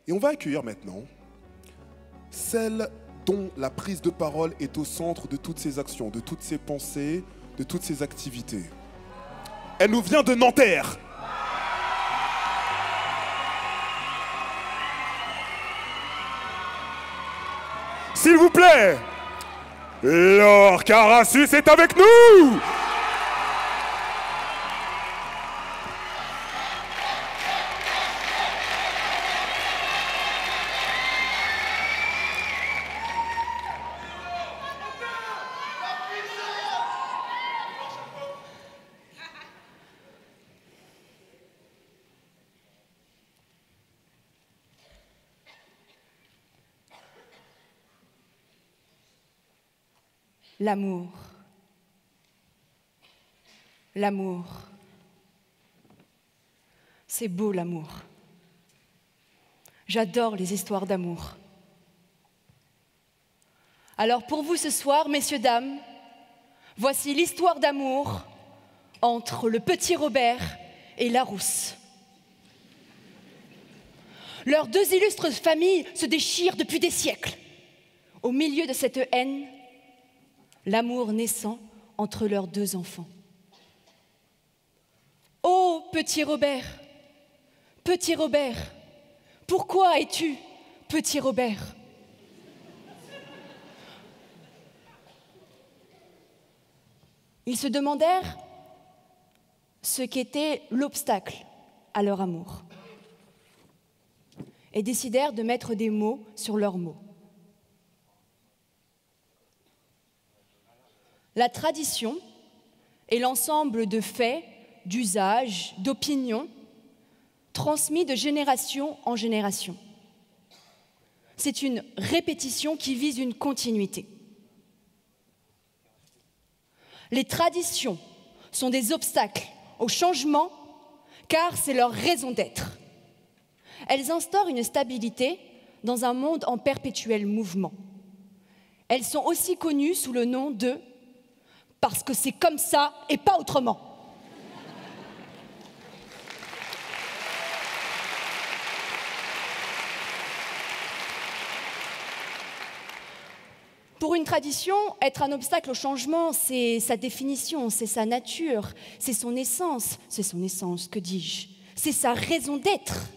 Et on va accueillir maintenant celle dont la prise de parole est au centre de toutes ses actions, de toutes ses pensées, de toutes ses activités. Elle nous vient de Nanterre. S'il vous plaît, Laure Carassus est avec nous. L'amour. L'amour. C'est beau l'amour. J'adore les histoires d'amour. Alors pour vous ce soir, messieurs, dames, voici l'histoire d'amour entre le petit Robert et la rousse. Leurs deux illustres familles se déchirent depuis des siècles. Au milieu de cette haine, l'amour naissant entre leurs deux enfants. Ô petit Robert, pourquoi es-tu petit Robert? Ils se demandèrent ce qu'était l'obstacle à leur amour et décidèrent de mettre des mots sur leurs mots. La tradition est l'ensemble de faits, d'usages, d'opinions transmis de génération en génération. C'est une répétition qui vise une continuité. Les traditions sont des obstacles au changement car c'est leur raison d'être. Elles instaurent une stabilité dans un monde en perpétuel mouvement. Elles sont aussi connues sous le nom de « parce que c'est comme ça et pas autrement ». Pour une tradition, être un obstacle au changement, c'est sa définition, c'est sa nature, c'est son essence, que dis-je, c'est sa raison d'être.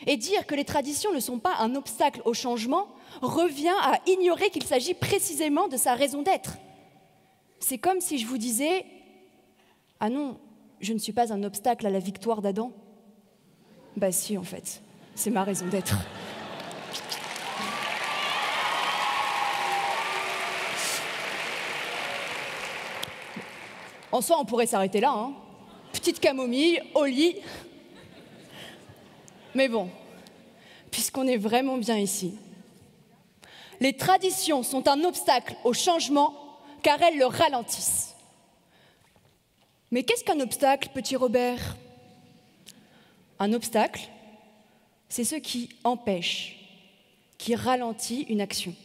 Et dire que les traditions ne sont pas un obstacle au changement revient à ignorer qu'il s'agit précisément de sa raison d'être. C'est comme si je vous disais « Ah non, je ne suis pas un obstacle à la victoire d'Adam ». Bah si, en fait, c'est ma raison d'être. En soi, on pourrait s'arrêter là, hein. Petite camomille, au lit. Mais bon, puisqu'on est vraiment bien ici. Les traditions sont un obstacle au changement car elles le ralentissent. Mais qu'est-ce qu'un obstacle, petit Robert? Un obstacle, c'est ce qui empêche, qui ralentit une action.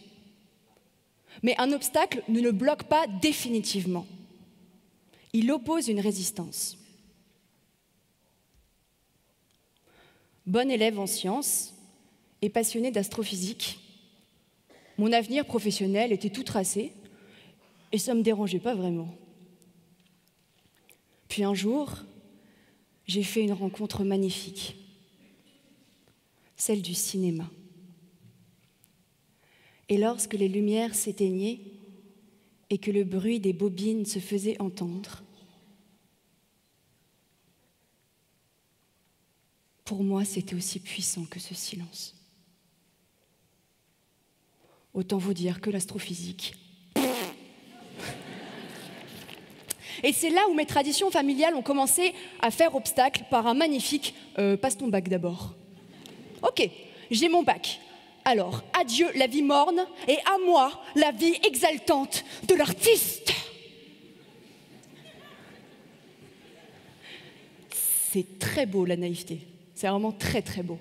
Mais un obstacle ne le bloque pas définitivement. Il oppose une résistance. Bonne élève en sciences et passionnée d'astrophysique, mon avenir professionnel était tout tracé et ça ne me dérangeait pas vraiment. Puis un jour, j'ai fait une rencontre magnifique, celle du cinéma. Et lorsque les lumières s'éteignaient et que le bruit des bobines se faisait entendre, pour moi, c'était aussi puissant que ce silence. Autant vous dire que l'astrophysique. Et c'est là où mes traditions familiales ont commencé à faire obstacle par un magnifique « passe ton bac d'abord ». Ok, j'ai mon bac. Alors, adieu la vie morne et à moi la vie exaltante de l'artiste. C'est très beau la naïveté, c'est vraiment très très beau.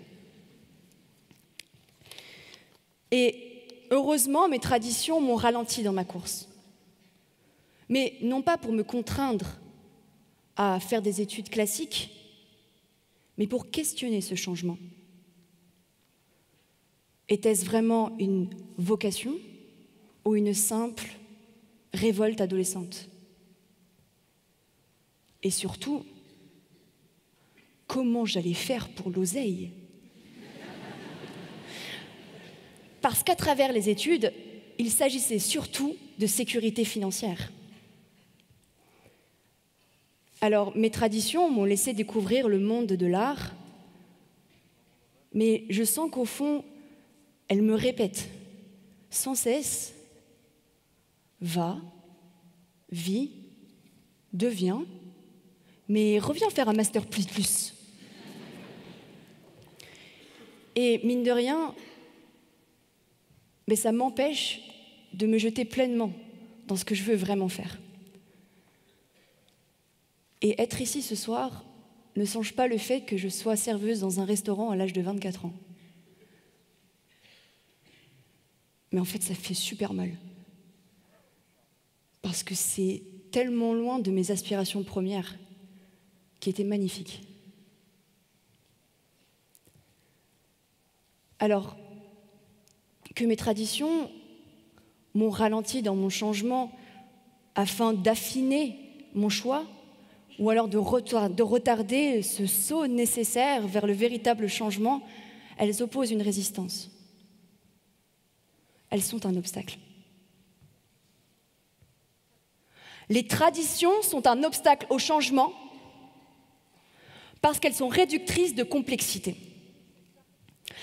Et heureusement, mes traditions m'ont ralenti dans ma course. Mais non pas pour me contraindre à faire des études classiques, mais pour questionner ce changement. Était-ce vraiment une vocation ou une simple révolte adolescente? Et surtout, comment j'allais faire pour l'oseille? Parce qu'à travers les études, il s'agissait surtout de sécurité financière. Alors, mes traditions m'ont laissé découvrir le monde de l'art, mais je sens qu'au fond, elles me répètent sans cesse: va, vis, deviens, mais reviens faire un master plus. Et mine de rien, mais ça m'empêche de me jeter pleinement dans ce que je veux vraiment faire. Et être ici ce soir ne change pas le fait que je sois serveuse dans un restaurant à l'âge de 24 ans. Mais en fait, ça fait super mal. Parce que c'est tellement loin de mes aspirations premières qui étaient magnifiques. Alors, que mes traditions m'ont ralenti dans mon changement afin d'affiner mon choix, ou alors de retarder ce saut nécessaire vers le véritable changement, elles opposent une résistance. Elles sont un obstacle. Les traditions sont un obstacle au changement parce qu'elles sont réductrices de complexité.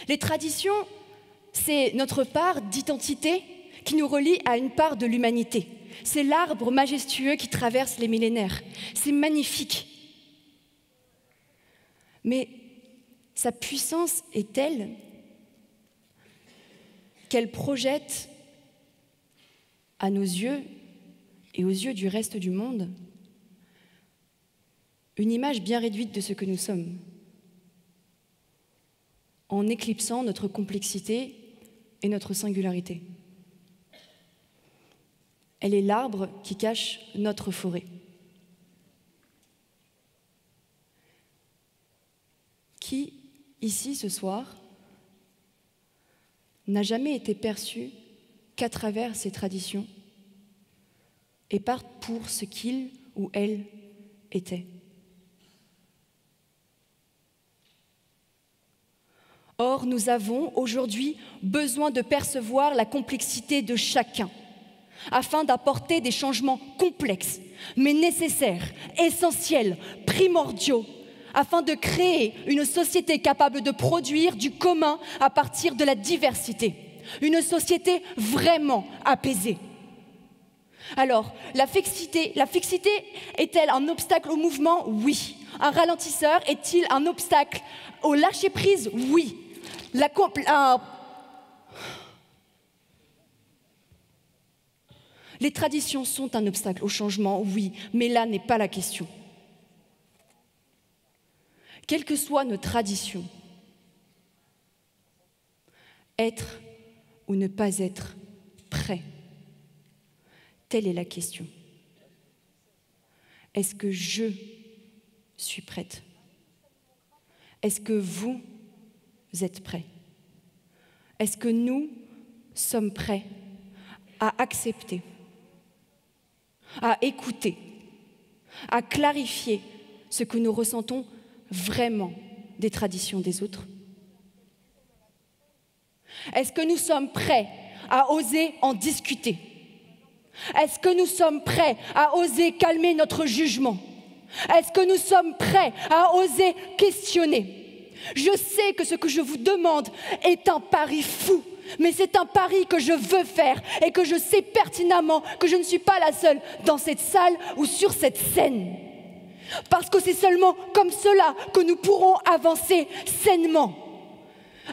Les traditions, c'est notre part d'identité qui nous relie à une part de l'humanité. C'est l'arbre majestueux qui traverse les millénaires. C'est magnifique. Mais sa puissance est telle qu'elle projette à nos yeux et aux yeux du reste du monde une image bien réduite de ce que nous sommes, en éclipsant notre complexité et notre singularité. Elle est l'arbre qui cache notre forêt. Qui, ici, ce soir, n'a jamais été perçu qu'à travers ces traditions et pas pour ce qu'il ou elle était. Or, nous avons aujourd'hui besoin de percevoir la complexité de chacun, afin d'apporter des changements complexes, mais nécessaires, essentiels, primordiaux, afin de créer une société capable de produire du commun à partir de la diversité, une société vraiment apaisée. Alors, la fixité est-elle un obstacle au mouvement? Oui. Un ralentisseur est-il un obstacle au lâcher-prise? Oui. Les traditions sont un obstacle au changement, oui, mais là n'est pas la question. Quelles que soient nos traditions, être ou ne pas être prêt, telle est la question. Est-ce que je suis prête? Est-ce que vous êtes prêts? Est-ce que nous sommes prêts à accepter, à écouter, à clarifier ce que nous ressentons vraiment des traditions des autres? Est-ce que nous sommes prêts à oser en discuter? Est-ce que nous sommes prêts à oser calmer notre jugement? Est-ce que nous sommes prêts à oser questionner? Je sais que ce que je vous demande est un pari fou, mais c'est un pari que je veux faire et que je sais pertinemment que je ne suis pas la seule dans cette salle ou sur cette scène. Parce que c'est seulement comme cela que nous pourrons avancer sainement.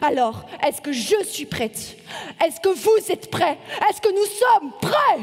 Alors, est-ce que je suis prête? Est-ce que vous êtes prêts? Est-ce que nous sommes prêts?